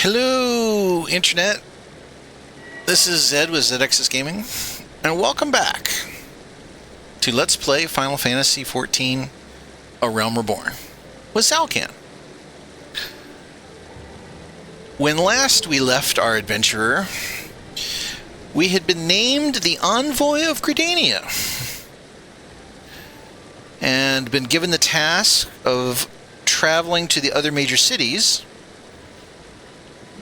Hello, Internet. This is Zed with ZXS Gaming, and welcome back to Let's Play Final Fantasy XIV: A Realm Reborn with Zalcan. When last we left our adventurer, we had been named the Envoy of Gridania and been given the task of traveling to the other major cities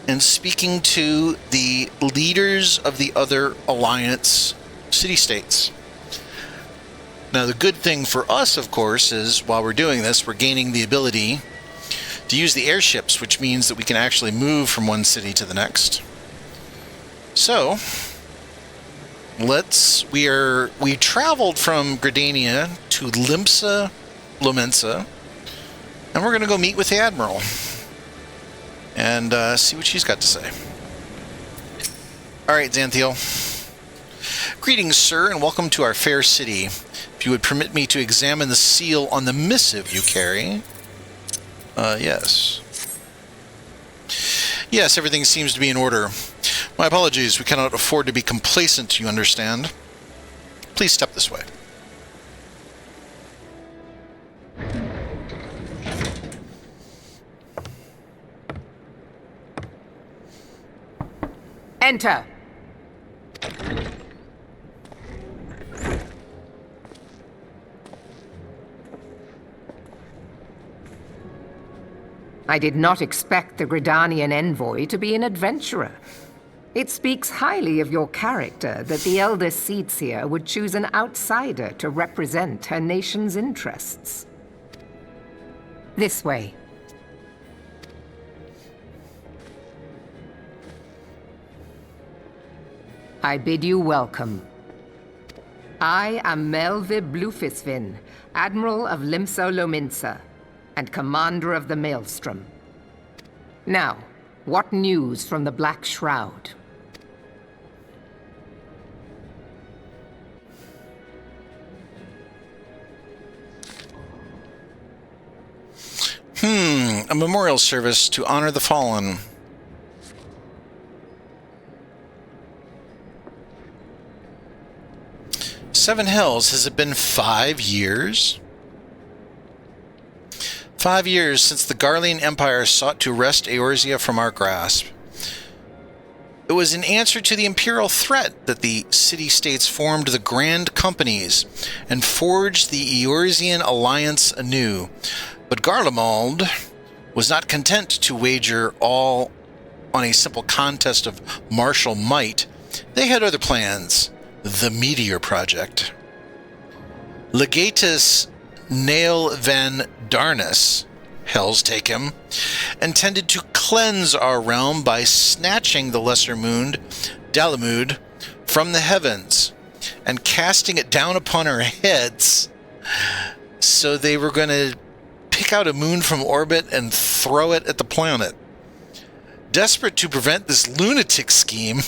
and speaking to the leaders of the other Alliance city-states. Now, the good thing for us, of course, is while we're doing this, we're gaining the ability to use the airships, which means that we can actually move from one city to the next. So, we traveled from Gridania to Lomensa, and we're going to go meet with the Admiral and see what she's got to say. Alright, Xanthiel. Greetings, sir, and welcome to our fair city. If you would permit me to examine the seal on the missive you carry. Yes. Yes, everything seems to be in order. My apologies, we cannot afford to be complacent, you understand. Please step this way. Enter. I did not expect the Gridanian envoy to be an adventurer. It speaks highly of your character that the Elder Seedseer would choose an outsider to represent her nation's interests. This way. I bid you welcome. I am Melvib Blufisvin, Admiral of Limso-Lominsa, and Commander of the Maelstrom. Now, what news from the Black Shroud? A memorial service to honor the fallen. Seven Hells, has it been 5 years? 5 years since the Garlean Empire sought to wrest Eorzea from our grasp. It was in answer to the Imperial threat that the city-states formed the Grand Companies and forged the Eorzean alliance anew. But Garlemald was not content to wager all on a simple contest of martial might. They had other plans. The Meteor Project. Legatus Nail Van Darnus, hells take him, intended to cleanse our realm by snatching the lesser moon, Dalamud, from the heavens and casting it down upon our heads. So they were going to pick out a moon from orbit and throw it at the planet. Desperate to prevent this lunatic scheme,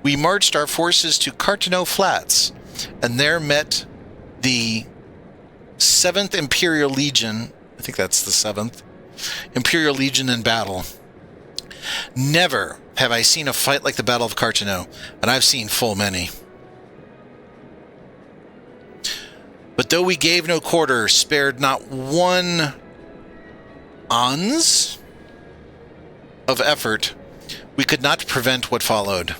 we marched our forces to Cartano Flats, and there met the 7th Imperial Legion. I think that's the 7th Imperial Legion in battle. Never have I seen a fight like the Battle of Cartano, and I've seen full many. But though we gave no quarter, spared not one ounce of effort, we could not prevent what followed.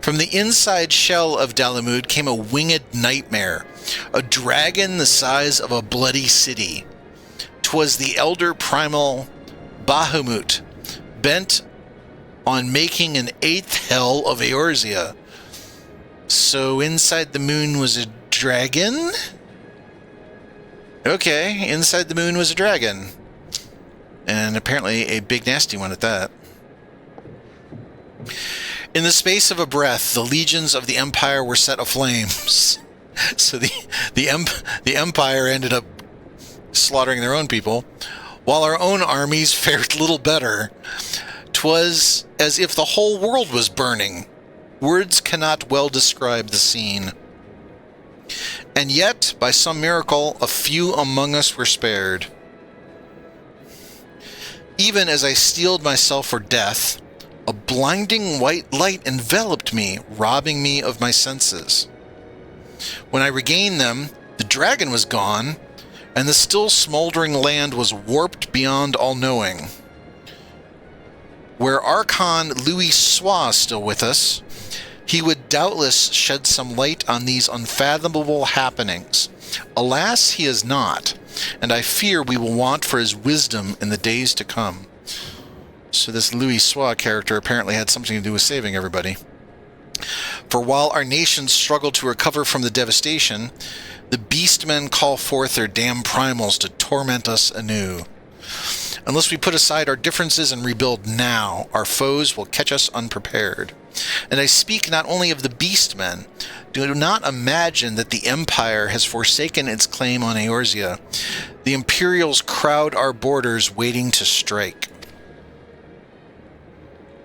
From the inside shell of Dalamud came a winged nightmare, a dragon the size of a bloody city. 'Twas the elder primal Bahamut, bent on making an 8th hell of Eorzea. So inside the moon was a dragon? Okay, inside the moon was a dragon. And apparently a big nasty one at that. In the space of a breath, the legions of the Empire were set aflame. So the Empire ended up slaughtering their own people, while our own armies fared little better. 'Twas as if the whole world was burning. Words cannot well describe the scene. And yet, by some miracle, a few among us were spared. Even as I steeled myself for death, blinding white light enveloped me, robbing me of my senses. When I regained them, the dragon was gone, and the still smoldering land was warped beyond all knowing. Were Archon Louis Sois still with us, he would doubtless shed some light on these unfathomable happenings. Alas, he is not, and I fear we will want for his wisdom in the days to come. So this Louis Sois character apparently had something to do with saving everybody. For while our nations struggle to recover from the devastation, the beastmen call forth their damned primals to torment us anew. Unless we put aside our differences and rebuild now, our foes will catch us unprepared. And I speak not only of the beastmen. Do not imagine that the Empire has forsaken its claim on Eorzea. The Imperials crowd our borders waiting to strike.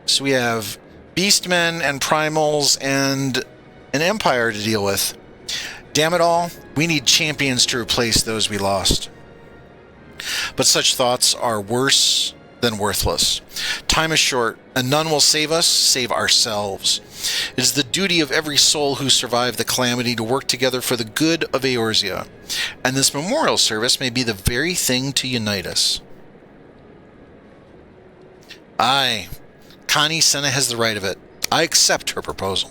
So we have beastmen and primals and an empire to deal with. Damn it all, we need champions to replace those we lost. But such thoughts are worse than worthless. Time is short, and none will save us save ourselves. It is the duty of every soul who survived the calamity to work together for the good of Eorzea, and this memorial service may be the very thing to unite us. Aye, Connie Senna has the right of it. I accept her proposal.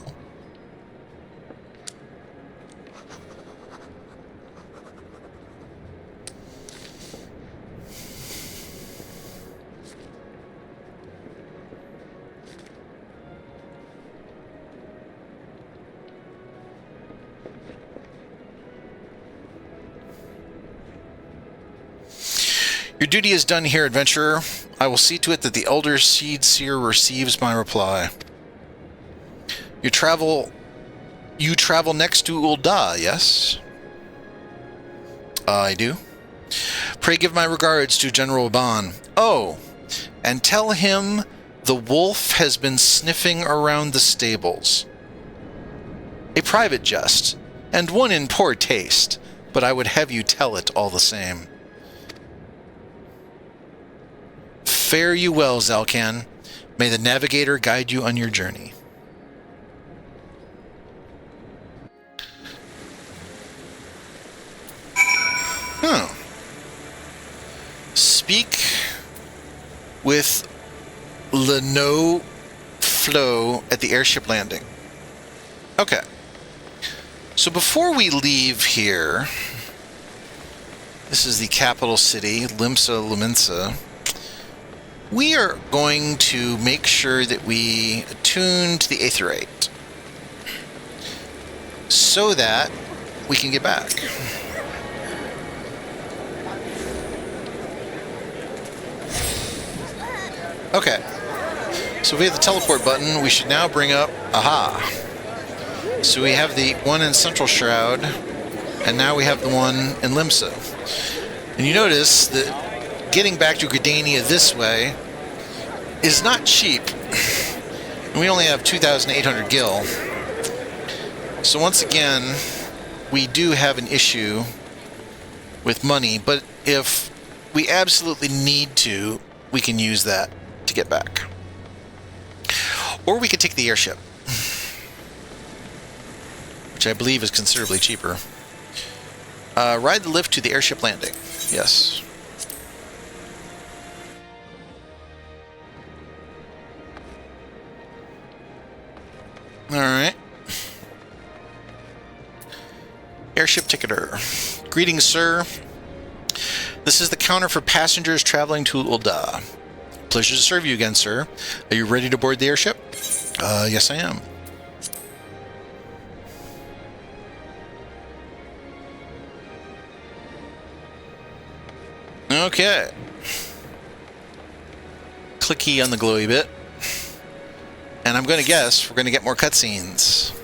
Your duty is done here, adventurer. I will see to it that the Elder Seed Seer receives my reply. You travel next to Ul'dah, yes? I do. Pray give my regards to General Ban. Oh, and tell him the wolf has been sniffing around the stables. A private jest, and one in poor taste, but I would have you tell it all the same. Fare you well, Zalkan. May the navigator guide you on your journey. Speak with Leno Flo at the airship landing. Okay. So before we leave here, this is the capital city, Limsa Lumensa. We are going to make sure that we attune to the Aetheryte so that we can get back. Okay. So if we have the teleport button, we should now bring up... Aha! So we have the one in Central Shroud, and now we have the one in Limsa. And you notice that getting back to Gridania this way is not cheap. And we only have 2,800 gil. So once again, we do have an issue with money, but if we absolutely need to, we can use that to get back. Or we could take the airship, which I believe is considerably cheaper. Ride the lift to the airship landing. Yes. Alright. Airship ticketer. Greetings, sir. This is the counter for passengers traveling to Ul'dah. Pleasure to serve you again, sir. Are you ready to board the airship? Yes, I am. Okay. Clicky on the glowy bit. And I'm going to guess we're going to get more cutscenes.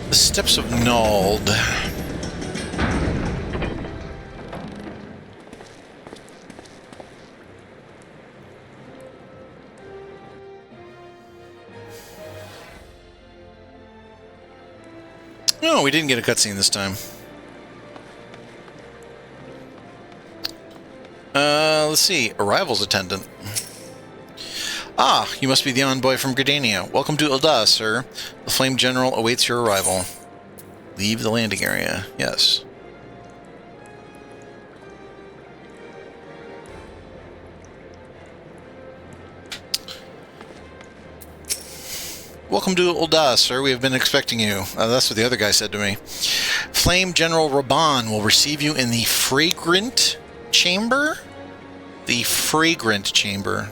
The Steps of Nald. No, we didn't get a cutscene this time. Let's see. Arrivals attendant. Ah, you must be the envoy from Gridania. Welcome to Ul'dah, sir. The Flame General awaits your arrival. Leave the landing area. Yes. Welcome to Ul'dah, sir. We have been expecting you. That's what the other guy said to me. Flame General Raban will receive you in the Fragrant Chamber? The Fragrant Chamber.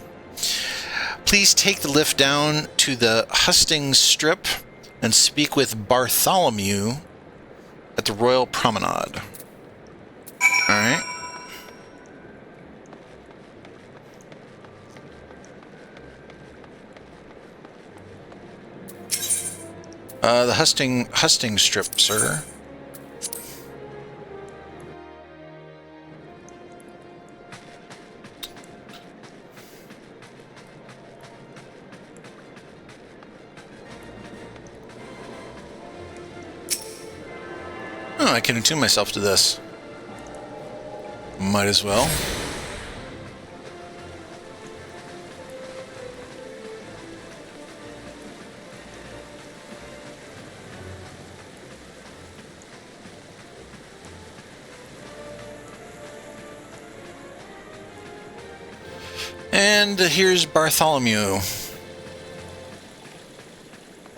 Please take the lift down to the Hustings Strip and speak with Bartholomew at the Royal Promenade. Alright. The Hustings Strip, sir. Oh, I can attune myself to this. Might as well. And here's Bartholomew.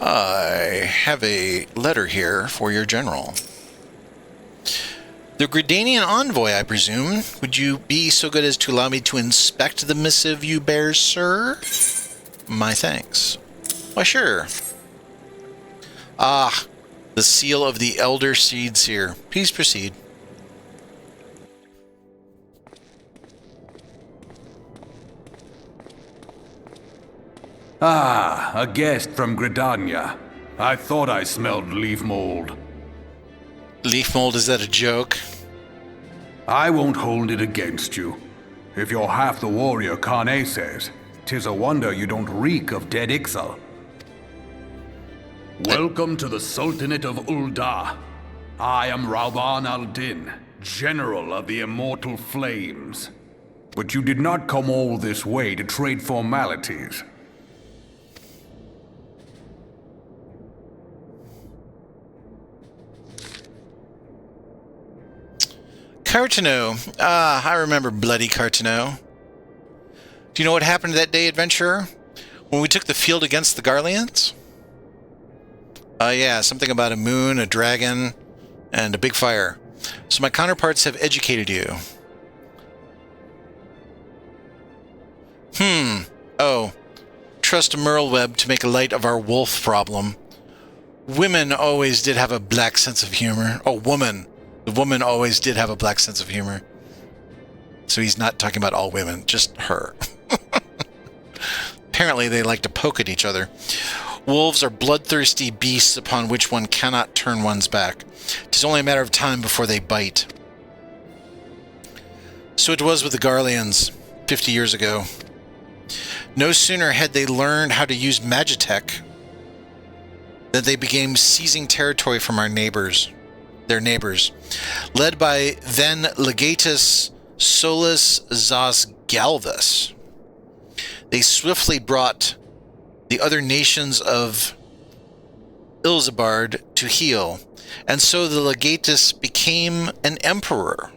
I have a letter here for your general. The Gridanian envoy, I presume. Would you be so good as to allow me to inspect the missive you bear, sir? My thanks. Why, sure. Ah, the seal of the Elder Seeds here. Please proceed. Ah, a guest from Gridania. I thought I smelled leaf mold. Leaf mold, is that a joke? I won't hold it against you. If you're half the warrior Kane says, 'tis a wonder you don't reek of dead Ixal. Welcome to the Sultanate of Ul'dah. I am Rauban al-Din, General of the Immortal Flames. But you did not come all this way to trade formalities. Cartano. Ah, I remember bloody Cartano. Do you know what happened that day, adventurer? When we took the field against the Garleans? Yeah, something about a moon, a dragon, and a big fire. So my counterparts have educated you. Oh. Trust Merlweb to make light of our wolf problem. Women always did have a black sense of humor. Oh, woman. The woman always did have a black sense of humor. So he's not talking about all women, just her. Apparently they like to poke at each other. Wolves are bloodthirsty beasts upon which one cannot turn one's back. 'Tis only a matter of time before they bite. So it was with the Garleans 50 years ago. No sooner had they learned how to use Magitech than they began seizing territory from their neighbors, led by then Legatus Solus Zas Galvus. They swiftly brought the other nations of Ilzabard to heel, and so the Legatus became an emperor,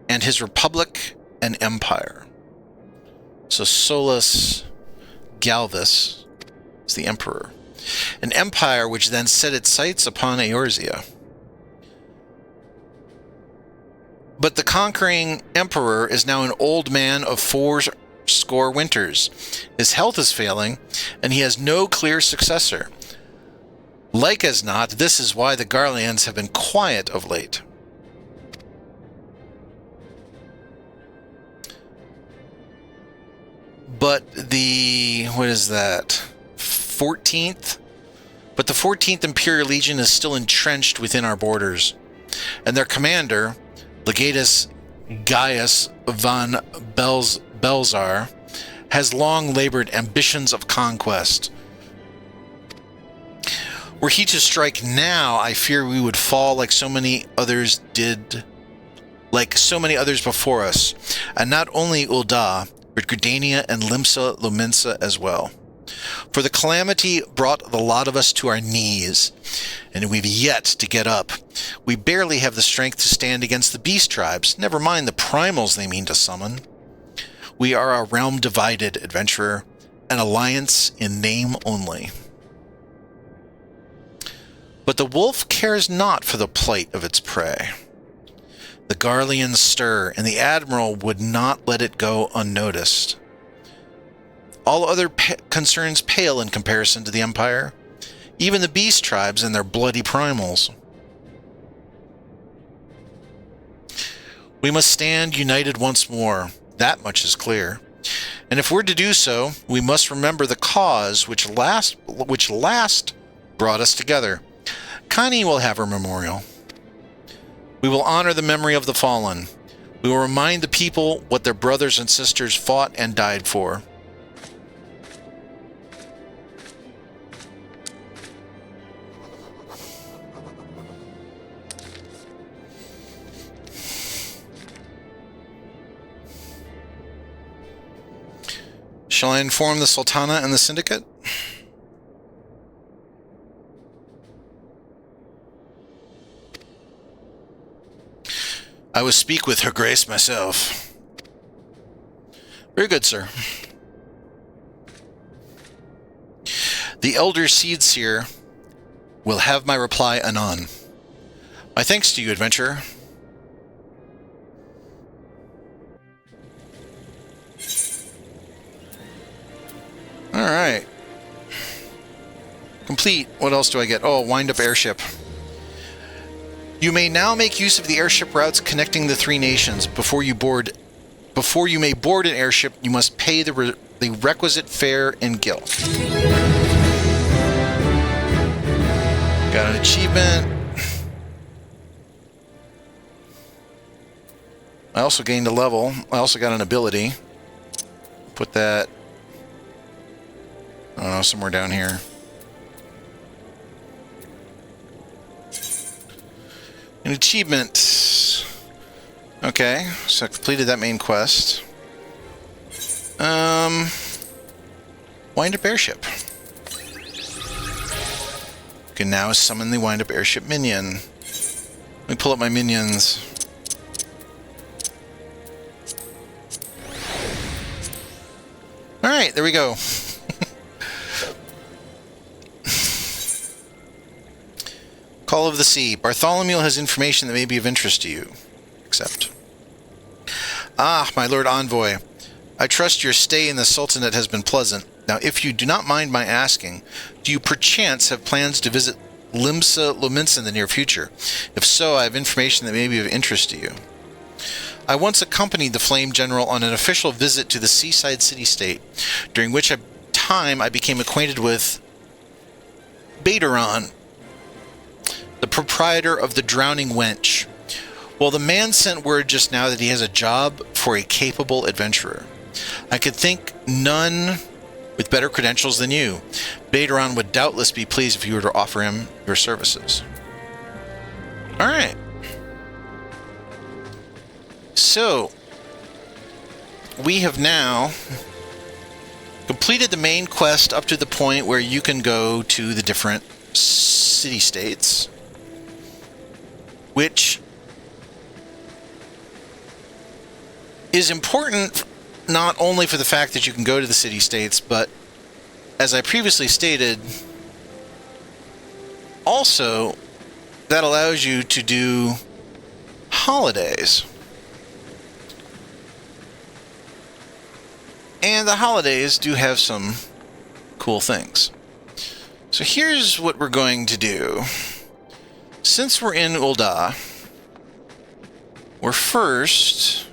and his republic an empire. So Solus Galvus is the emperor. An empire which then set its sights upon Eorzea. But the conquering emperor is now an old man of 80 winters. His health is failing, and he has no clear successor. Like as not, this is why the Garleans have been quiet of late. But the, what is that, 14th But the 14th Imperial Legion is still entrenched within our borders, and their commander, Legatus Gaius von Belzar, has long labored ambitions of conquest. Were he to strike now, I fear we would fall like so many others before us, and not only Ul'dah, but Gridania and Limsa Lominsa as well. For the calamity brought the lot of us to our knees, and we've yet to get up. We barely have the strength to stand against the beast tribes, never mind the primals they mean to summon. We are a realm divided, adventurer, an alliance in name only. But the wolf cares not for the plight of its prey. The Garleans stir, and the Admiral would not let it go unnoticed. All other concerns pale in comparison to the Empire, even the beast tribes and their bloody primals. We must stand united once more, that much is clear. And if we're to do so, we must remember the cause which last brought us together. Connie will have her memorial. We will honor the memory of the fallen. We will remind the people what their brothers and sisters fought and died for. Shall I inform the Sultana and the Syndicate? I will speak with Her Grace myself. Very good, sir. The Elder Seedseer will have my reply anon. My thanks to you, adventurer. Alright. Complete. What else do I get? Oh, wind-up airship. You may now make use of the airship routes connecting the three nations. Before you may board an airship, you must pay the requisite fare in gil. Got an achievement. I also gained a level. I also got an ability. Put that, I don't know, somewhere down here. An achievement. Okay, so I completed that main quest. Wind-up airship. Can now summon the wind-up airship minion. Let me pull up my minions. Alright, there we go. Call of the Sea. Bartholomew has information that may be of interest to you. Accept. Ah, my Lord Envoy. I trust your stay in the Sultanate has been pleasant. Now, if you do not mind my asking, do you perchance have plans to visit Limsa Lominsa in the near future? If so, I have information that may be of interest to you. I once accompanied the Flame General on an official visit to the seaside city-state, during which time I became acquainted with Baderon, the proprietor of the Drowning Wench. Well, the man sent word just now that he has a job for a capable adventurer. I could think none with better credentials than you. Baderon would doubtless be pleased if you were to offer him your services. Alright. So, we have now completed the main quest up to the point where you can go to the different city-states, which is important not only for the fact that you can go to the city-states, but, as I previously stated, also that allows you to do holidays. And the holidays do have some cool things. So here's what we're going to do. Since we're in Ul'dah, we're first...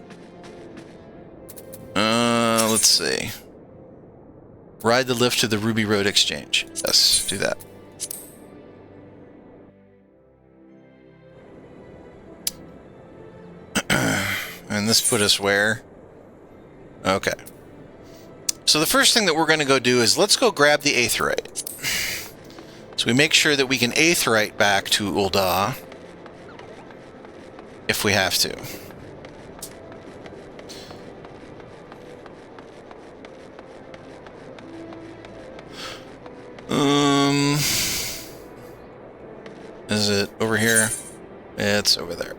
let's see. Ride the lift to the Ruby Road Exchange. Yes, do that. And this put us where? Okay. So the first thing that we're going to go do is let's go grab the Aetheryte. So we make sure that we can Aetheryte back to Ul'dah if we have to. Is it over here? It's over there.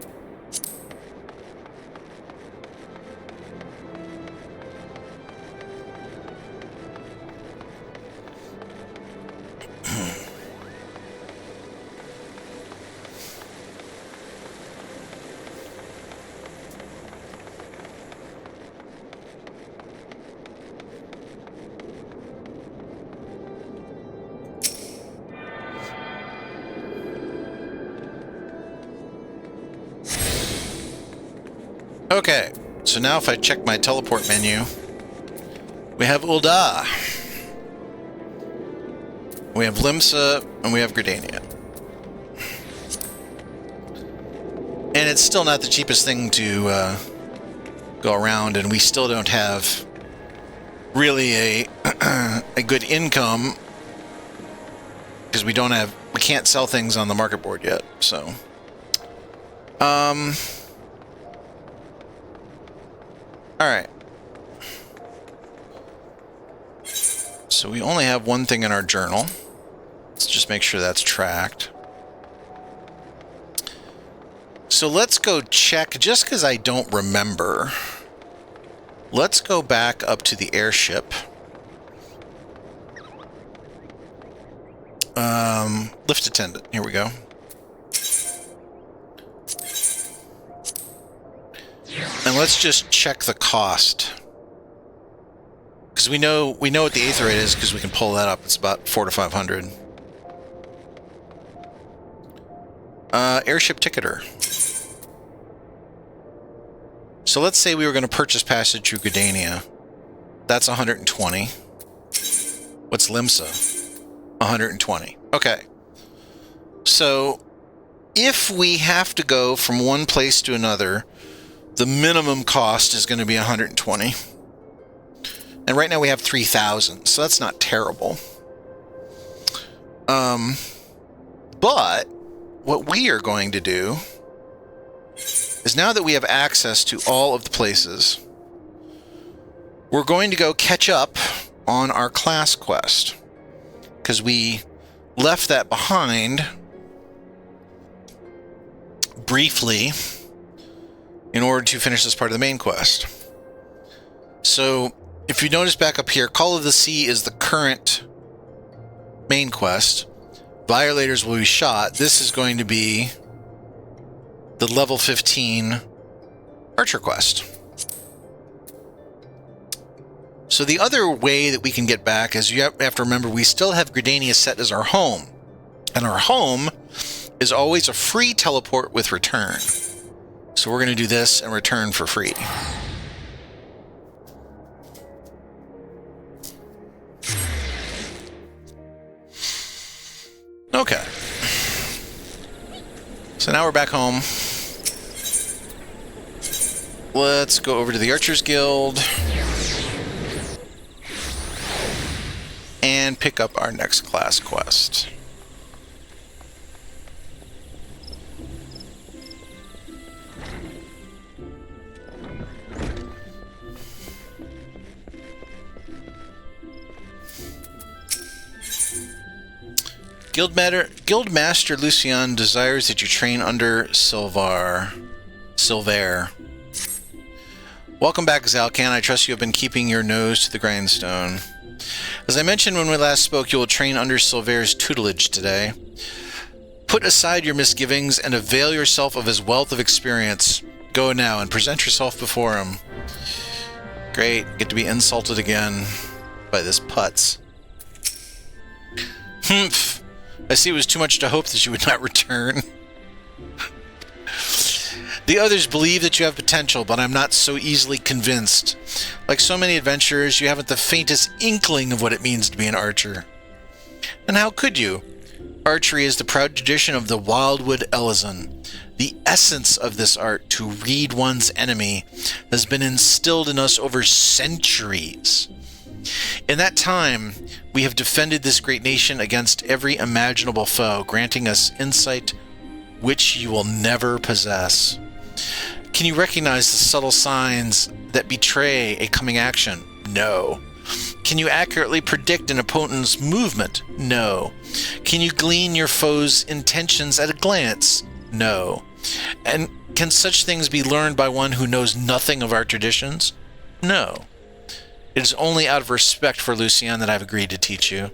Okay, so now if I check my teleport menu, we have Ul'dah, we have Limsa, and we have Gridania. And it's still not the cheapest thing to go around, and we still don't have really a a good income because we can't sell things on the market board yet. So, all right. So we only have one thing in our journal. Let's just make sure that's tracked. So let's go check, just because I don't remember. Let's go back up to the airship. Lift attendant, here we go. And let's just check the cost. Because we know what the Aetheryte is because we can pull that up. It's about 400 to 500. Airship ticketer. So let's say we were going to purchase passage through Gridania. That's 120. What's Limsa? 120. Okay. So if we have to go from one place to another, the minimum cost is going to be 120. And right now we have 3,000, so that's not terrible. But what we are going to do is, now that we have access to all of the places, we're going to go catch up on our class quest, because we left that behind briefly in order to finish this part of the main quest. So if you notice back up here, Call of the Sea is the current main quest. Violators will be shot. This is going to be the level 15 Archer quest. So the other way that we can get back is, you have to remember, we still have Gridania set as our home. And our home is always a free teleport with return. So we're going to do this and return for free. Okay. So now we're back home. Let's go over to the Archers Guild and pick up our next class quest. Guildmaster Lucian desires that you train under Silver. Welcome back, Zalcan. I trust you have been keeping your nose to the grindstone. As I mentioned when we last spoke, you will train under Silver's tutelage today. Put aside your misgivings and avail yourself of his wealth of experience. Go now and present yourself before him. Great. Get to be insulted again by this putz. Humph. I see it was too much to hope that you would not return. The others believe that you have potential, but I'm not so easily convinced. Like so many adventurers, you haven't the faintest inkling of what it means to be an archer. And how could you? Archery is the proud tradition of the Wildwood Ellison, The essence of this art, to read one's enemy, has been instilled in us over centuries. In that time, we have defended this great nation against every imaginable foe, granting us insight which you will never possess. Can you recognize the subtle signs that betray a coming action? No. Can you accurately predict an opponent's movement? No. Can you glean your foe's intentions at a glance? No. And can such things be learned by one who knows nothing of our traditions? No. It is only out of respect for Lucian that I have agreed to teach you.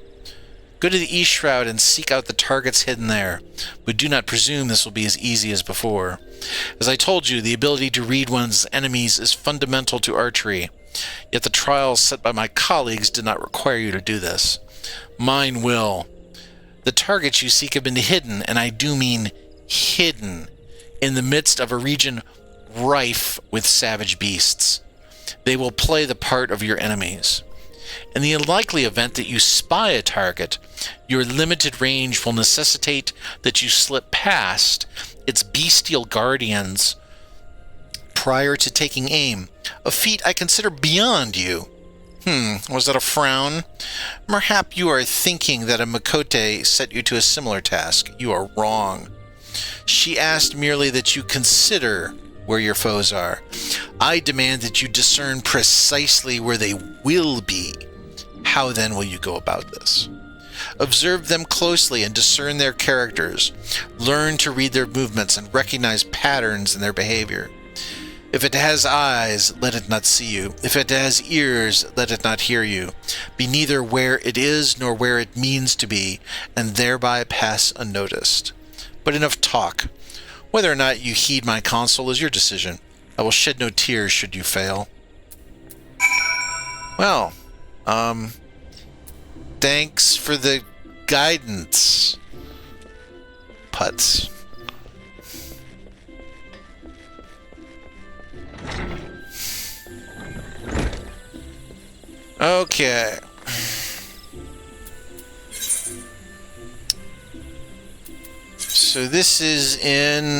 Go to the East Shroud and seek out the targets hidden there, but do not presume this will be as easy as before. As I told you, the ability to read one's enemies is fundamental to archery, yet the trials set by my colleagues did not require you to do this. Mine will. The targets you seek have been hidden, and I do mean hidden, in the midst of a region rife with savage beasts. They will play the part of your enemies. In the unlikely event that you spy a target, your limited range will necessitate that you slip past its bestial guardians prior to taking aim, a feat I consider beyond you. Was that a frown? Perhaps you are thinking that a Makote set you to a similar task. You are wrong. She asked merely that you consider where your foes are. I demand that you discern precisely where they will be. How then will you go about this? Observe them closely and discern their characters. Learn to read their movements and recognize patterns in their behavior. If it has eyes, let it not see you. If it has ears, let it not hear you. Be neither where it is nor where it means to be, and thereby pass unnoticed. But enough talk. Whether or not you heed my counsel is your decision. I will shed no tears should you fail. Well, thanks for the guidance, Putz. Okay. So this is in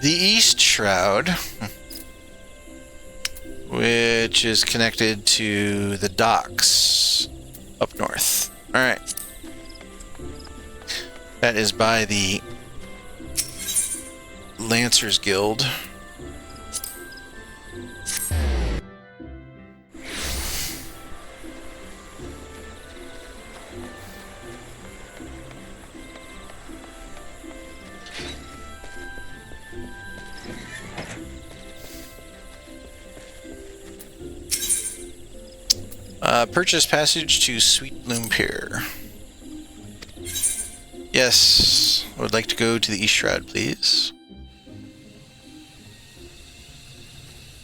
the East Shroud, which is connected to the docks up north. Alright. That is by the Lancers Guild. Purchase passage to Sweet Bloom Pier. Yes, I would like to go to the East Shroud, please.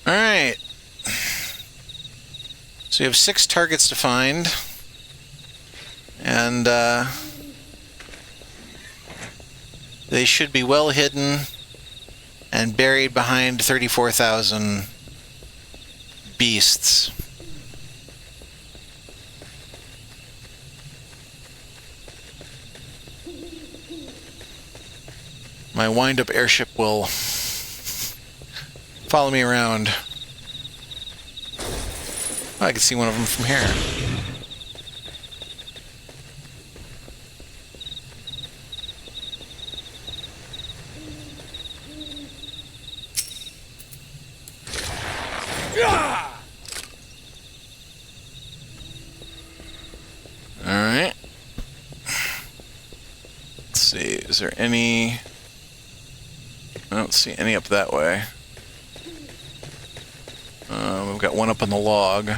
Alright. So we have 6 targets to find. And, they should be well hidden and buried behind 34,000 beasts. My wind-up airship will follow me around. Oh, I can see one of them from here. Alright. Let's see, is there any... I don't see any up that way. We've got one up on the log.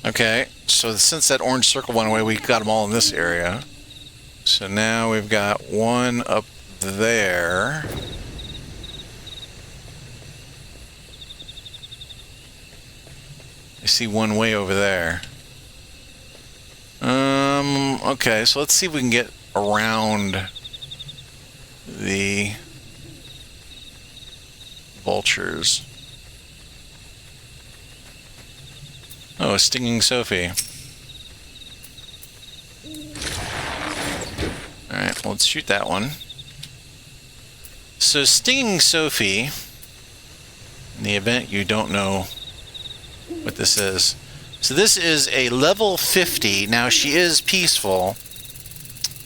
Okay, so since that orange circle went away, we got them all in this area. So now we've got one up there. I see one way over there. Okay, so let's see if we can get around the vultures. Oh, Stinging Sophie. Alright, well, let's shoot that one. So, Stinging Sophie, in the event you don't know what this is. So this is a level 50. Now, she is peaceful,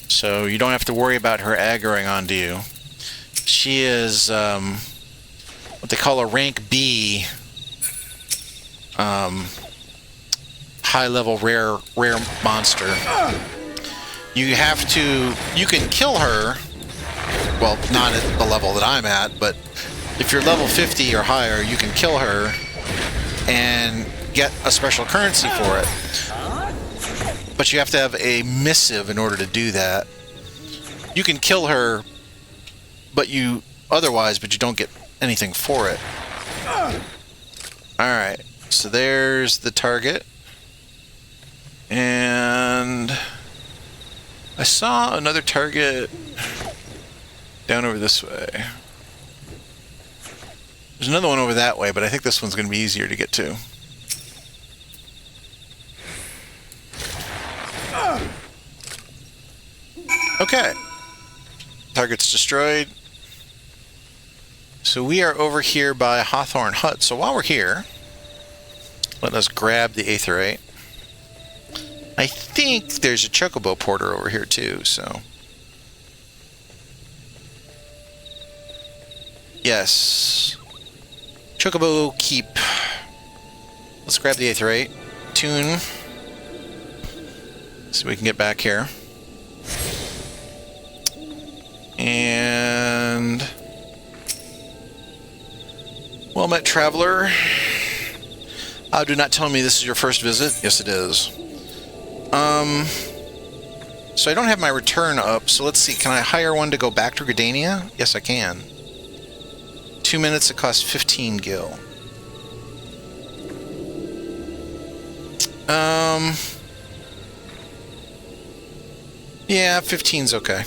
so you don't have to worry about her aggroing onto you. She is what they call a rank B, high-level rare monster. You can kill her, well, not at the level that I'm at, but if you're level 50 or higher, you can kill her and get a special currency for it. But you have to have a missive in order to do that. You can kill her, but you don't get anything for it. Alright, so there's the target. And I saw another target down over this way. There's another one over that way, but I think this one's going to be easier to get to. Okay. Target's destroyed. So we are over here by Hawthorne Hut. So while we're here, let us grab the Aetheryte. I think there's a Chocobo Porter over here too, so... Yes. Chocobo Keep. Let's grab the Aetheryte. Tune. So we can get back here. And... Well met, traveler. Do not tell me this is your first visit. Yes, it is. So I don't have my return up, so let's see. Can I hire one to go back to Gridania? Yes, I can. 2 minutes, it costs 15 gil. Yeah, 15's okay.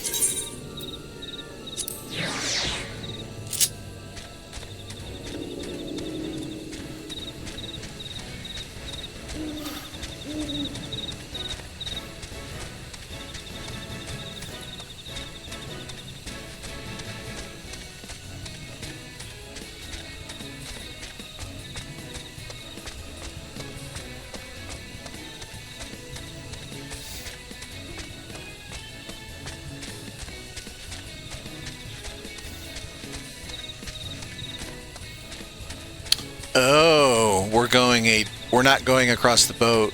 Oh, we're not going across the boat.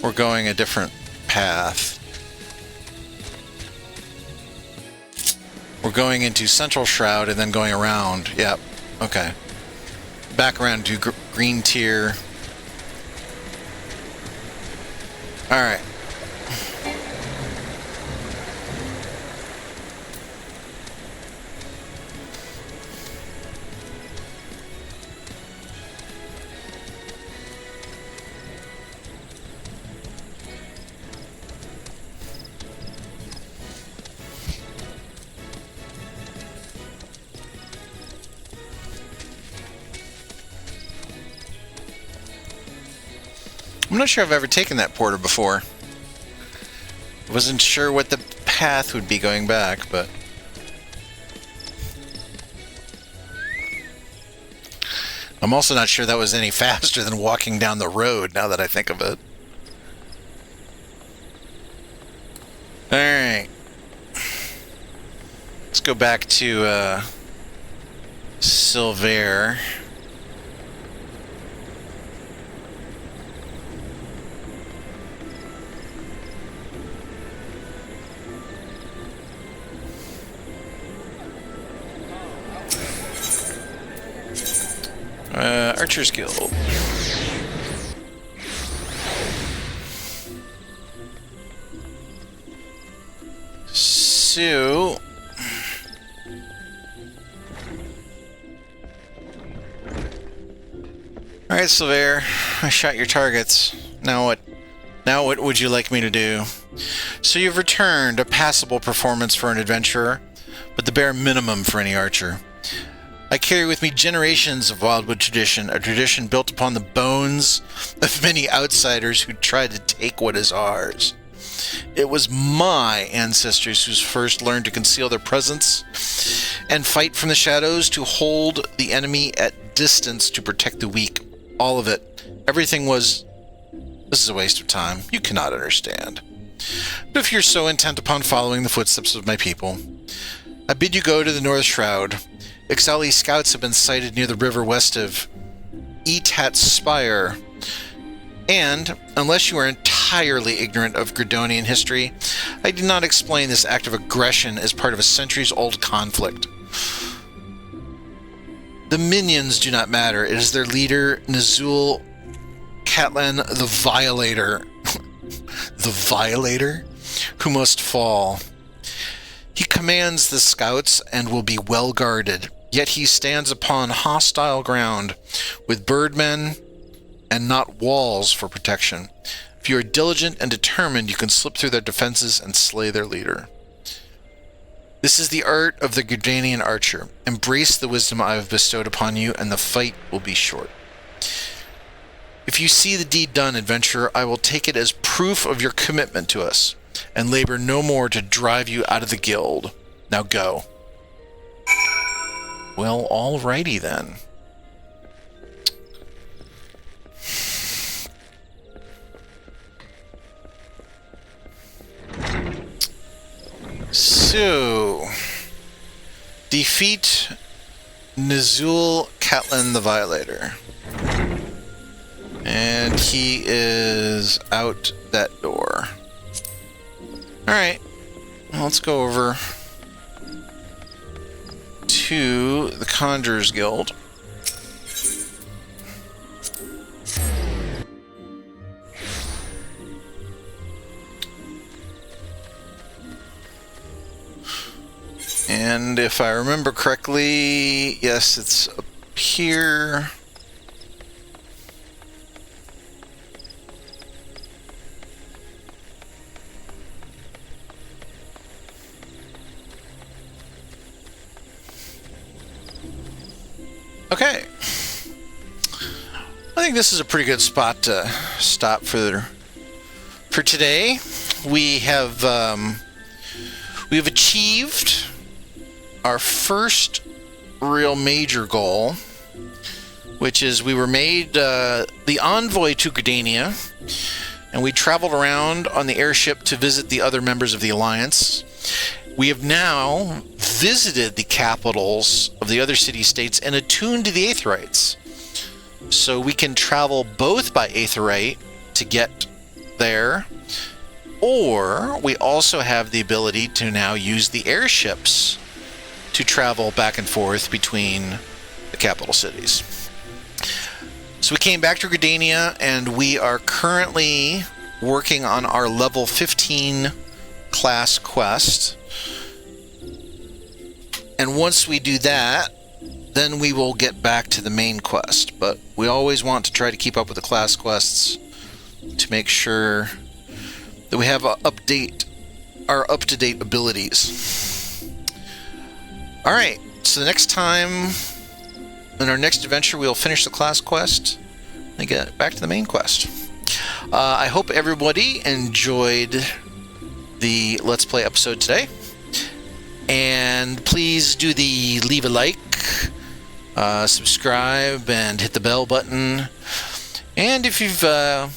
We're going a different path. We're going into Central Shroud and then going around. Yep. Okay. Back around to Green Tier. Alright. I'm not sure I've ever taken that porter before. Wasn't sure what the path would be going back, but... I'm also not sure that was any faster than walking down the road, now that I think of it. Alright. Let's go back to, Silver. Archer's Guild. So... Alright, Silver. I shot your targets. Now what? Now what would you like me to do? So you've returned a passable performance for an adventurer, but the bare minimum for any archer. I carry with me generations of Wildwood tradition, a tradition built upon the bones of many outsiders who tried to take what is ours. It was my ancestors who first learned to conceal their presence and fight from the shadows, to hold the enemy at distance, to protect the weak. All of it. Everything was... This is a waste of time. You cannot understand. But if you're so intent upon following the footsteps of my people, I bid you go to the North Shroud. Ixali scouts have been sighted near the river west of Etat's Spire. And, unless you are entirely ignorant of Gridonian history, I do not explain this act of aggression as part of a centuries-old conflict. The minions do not matter. It is their leader, Nazul Catlan the Violator. The Violator? Who must fall. He commands the scouts and will be well guarded. Yet he stands upon hostile ground, with birdmen and not walls for protection. If you are diligent and determined, you can slip through their defenses and slay their leader. This is the art of the Gridanian archer. Embrace the wisdom I have bestowed upon you, and the fight will be short. If you see the deed done, adventurer, I will take it as proof of your commitment to us, and labor no more to drive you out of the guild. Now go. Well, alrighty then. So, defeat Nazul Catlan the Violator. And he is out that door. Alright, well, let's go over to the Conjurer's Guild. And if I remember correctly, yes, it's up here. Okay. I think this is a pretty good spot to stop for today. We have achieved our first real major goal, which is we were made the envoy to Gridania, and we traveled around on the airship to visit the other members of the Alliance. We have now visited the capitals of the other city-states and attuned to the Aetherites. So we can travel both by Aetherite to get there, or we also have the ability to now use the airships to travel back and forth between the capital cities. So we came back to Gridania, and we are currently working on our level 15 class quest. And once we do that, then we will get back to the main quest. But we always want to try to keep up with the class quests to make sure that we have our up-to-date abilities. Alright, so the next time, in our next adventure, we'll finish the class quest and get back to the main quest. I hope everybody enjoyed the Let's Play episode today. And please do the leave a like, subscribe, and hit the bell button. And if you've got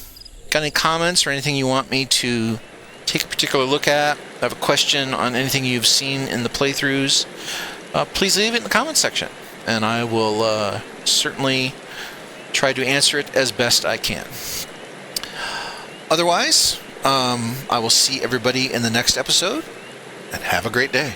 any comments or anything you want me to take a particular look at, have a question on anything you've seen in the playthroughs, please leave it in the comments section, and I will certainly try to answer it as best I can. Otherwise, I will see everybody in the next episode, and have a great day.